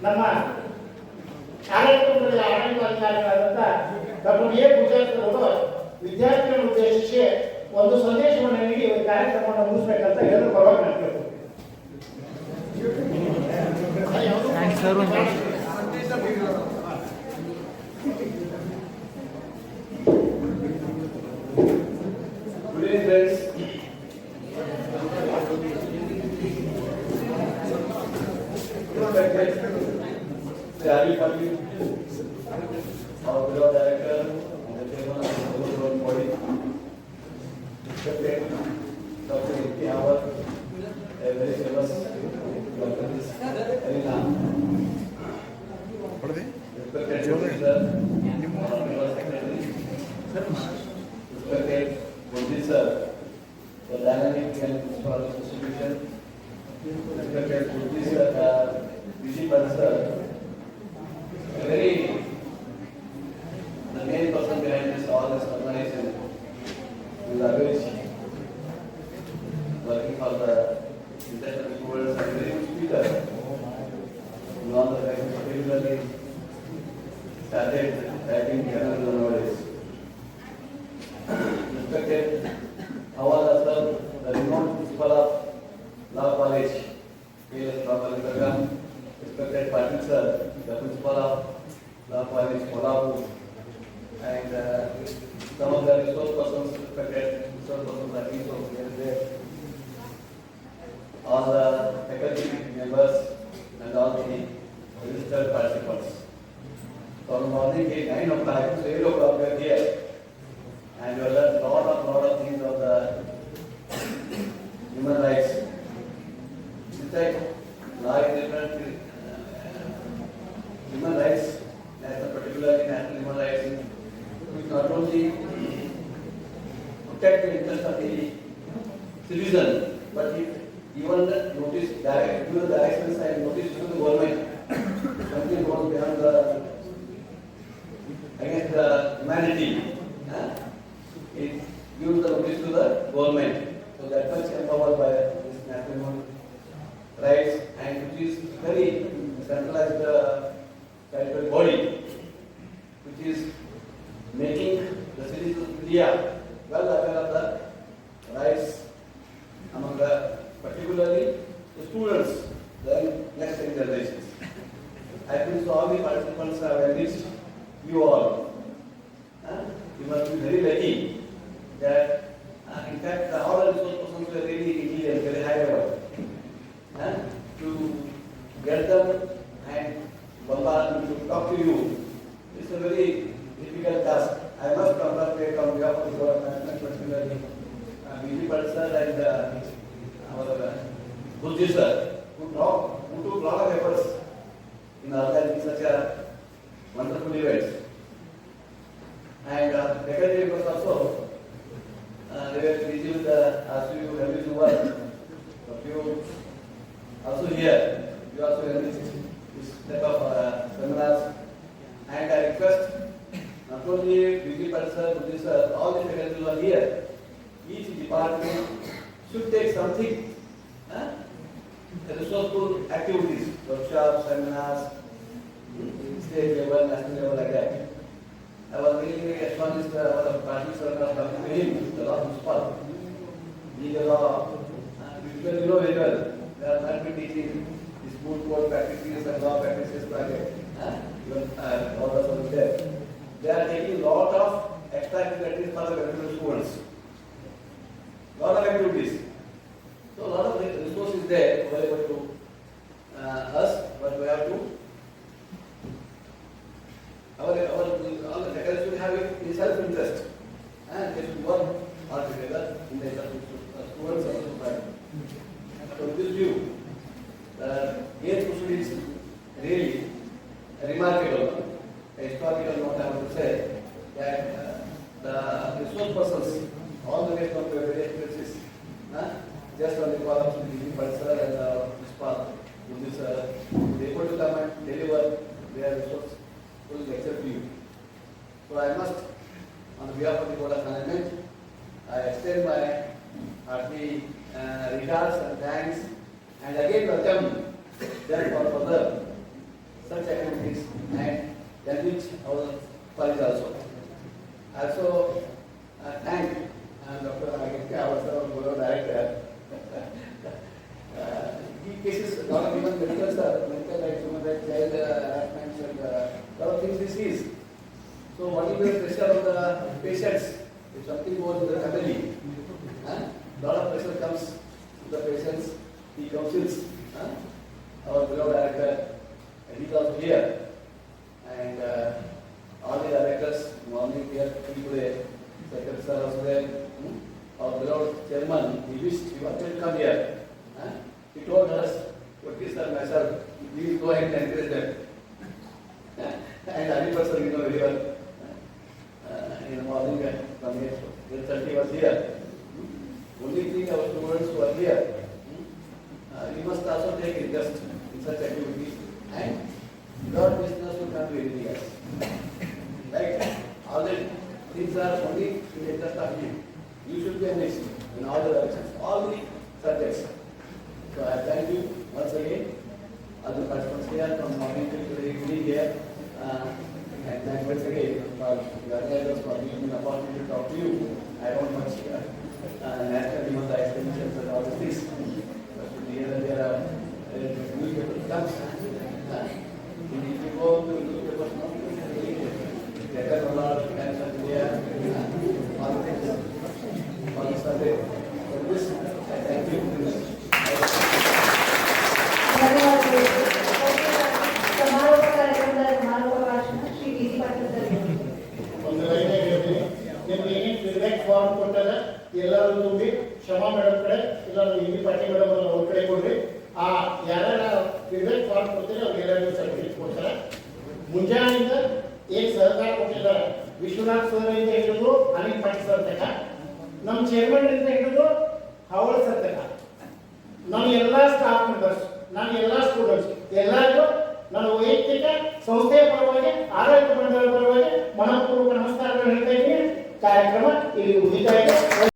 ನಮ್ಮ ಆಡಳಿತ ಆಡಳಿತಾಧಿಕಾರಿಗಳಾದಂಥ doctor A ಪೂಜಾರವರು ವಿದ್ಯಾರ್ಥಿಗಳನ್ನು ಉದ್ದೇಶಿಸಿ ಒಂದು ಸಂದೇಶವನ್ನು ನೀಡಿ ಈ ಕಾರ್ಯಕ್ರಮವನ್ನು ಮುಗಿಸ್ಬೇಕಂತ ಹೇಳಿದ್ರು ಬರೋದು ನಾನು the dynamic and distribution, respected Buddhist principal sir, the main person behind this all this organization is Avish, working for the international students and very good speaker. All the time particularly started writing journals nowadays. Respected Awala sir, the renowned principal of Law College, K.S. Law College Sargam. Respected Patil sir, the principal of Law College Kolhapur, and some of the resource persons, respected resource persons are also there. All the faculty members and all the registered participants. From morning till 9 o'clock to 8 o'clock we are here, and we have learned lot of things of the human rights. In fact, law is different. Human rights, particularly national human rights, which not only protect the interest of the citizen, but it even notice direct, give the directions and notice to the government. Something goes beyond the against the humanity. It gives the notice to the government. So that much empowered by this national human rights, and which is very centralized statutory body, which is making the citizens of India well aware of the rights among the particularly the students, the next generations. I think so all the participants have enriched you all. You must be very lucky that in fact all the resource persons were really intelligent, very high level. To get them and bombard to talk to you, it's a very difficult task. I must congratulate on behalf of the board of management, particularly B.P. Patil sir and our Buddhist sir, who took a lot of efforts in organizing such a wonderful events. And faculty members also, they were busy with as you have to work. But you also here, you also enriched this type of seminars. And I request not only B.P. Patil sir, Buddhist sir, all the faculty who are here, each department should take something, resourceful activities, workshops, seminars, state level, national level, like that. I was really astonished our party circle talking to him, the law principal. Legal law, because you know very well, they are not teaching the school code practices and law practices private. Even all the others there. They are taking lot of extra activities for the graduate students. Lot of activities. So a lot of resources there available to us, but we have to all the faculty should have it in self-interest, and they should work all together in the interest of students and society. So with this view, the eighth proceedings is really remarkable. A historical note I want to say that the resource persons, all the way from the various places, just on the call of the B.P. Patil sir and this path, they able to come and deliver their resource full lecture to you. So I must, on behalf of the Board of Management, I extend my hearty regards and thanks, and again welcome them for further such activities and enrich our college also. Also, thank Dr. Agitya, our Guru Director. He cases not even medical stuff, mental rights, human rights, child harassment, and lot of things he sees. So what will be the pressure of the patients? If something goes to the family, lot of pressure comes to the patients. He counsels our beloved director, and he is also here. And all the directors, morning here, today, secretary sir also there. Our beloved chairman, he wished he wanted to come here. He told us, Kotti sir, myself, please go ahead and encourage them. And Hariprasad, you know very well. In the morning from 8:30 was here. Only thing our students who are here, you must also take interest in such activities, and without business you can't do anything else. Right? All the things are only in the interest of you. You should be enriched in all the directions, all the subjects. So I thank you once again, all the participants here from morning till evening here. And thank once again for your elders for giving me the opportunity to talk to you. I don't much national demand extensions and all these things. But here and there newspaper comes. If you go to newspapers, there are a lot of times of India, all the things, all the stuff. For this, I thank you. समारोह कार्यक्रम समारोह भाषण Shri D Patil sir ಒಂದು line ಹೇಳ್ತೀನಿ. ನಿಮ್ಗೆ ಏನೇನು feedback form ಕೊಟ್ಟದ ಎಲ್ಲರೂ ತುಂಬಿ ಕ್ಷಮಾ ಮೇಡಮ್ ಕಡೆ ಇಲ್ಲ ಇಲ್ಲಿ ಪಾಟೀಲ್ ಮೇಡಮ್ ಅವ್ರ ಕಡೆ ಕೊಡ್ರಿ. ಆ ಯಾರ್ಯಾರ ಫೀಡ್ಬ್ಯಾಕ್ ಫಾರ್ಮ್ ಕೊಡ್ತೀರಿ ಅವ್ರಿಗೆಲ್ಲರಿಗೂ ಸರ್ಟಿಫಿಕೇಟ್ ಕೊಡ್ತಾರೆ. ಮುಂಜಾನೆಯಿಂದ ಏನು ಸಹಕಾರ ಕೊಟ್ಟಿದ್ದಾರೆ ವಿಶ್ವನಾಥ್ ಸರ್ ಇಂದ ಹಿಡಿದು ಅನಿಲ್ ಪಾಟೀಲ್ ಸರ್ ತನಕ, ನಮ್ಮ ಚೇರ್ಮನ್ ಇಂದ ಹಿಡಿದು ಹವಳ ಸರ್ ತನಕ, ನಮ್ಮ ಎಲ್ಲ ಸ್ಟಾಫ್ ಮೆಂಬರ್ಸ್, ನನ್ನ ಎಲ್ಲ ಸ್ಟೂಡೆಂಟ್ಸ್ ಎಲ್ಲರಿಗೂ ನಾನು ವೈಯಕ್ತಿಕ ಸಂಸ್ಥೆಯ ಪರವಾಗಿ ಆಡಳಿತ ಮಂಡಳಿ ಪರವಾಗಿ ಮನಪೂರ್ವಕ ನಮಸ್ಕಾರಗಳು ಹೇಳ್ತಾ ಇದ್ದೀನಿ. ಕಾರ್ಯಕ್ರಮ ಇಲ್ಲಿ ಮುಗಿತಾ ಇದೆ.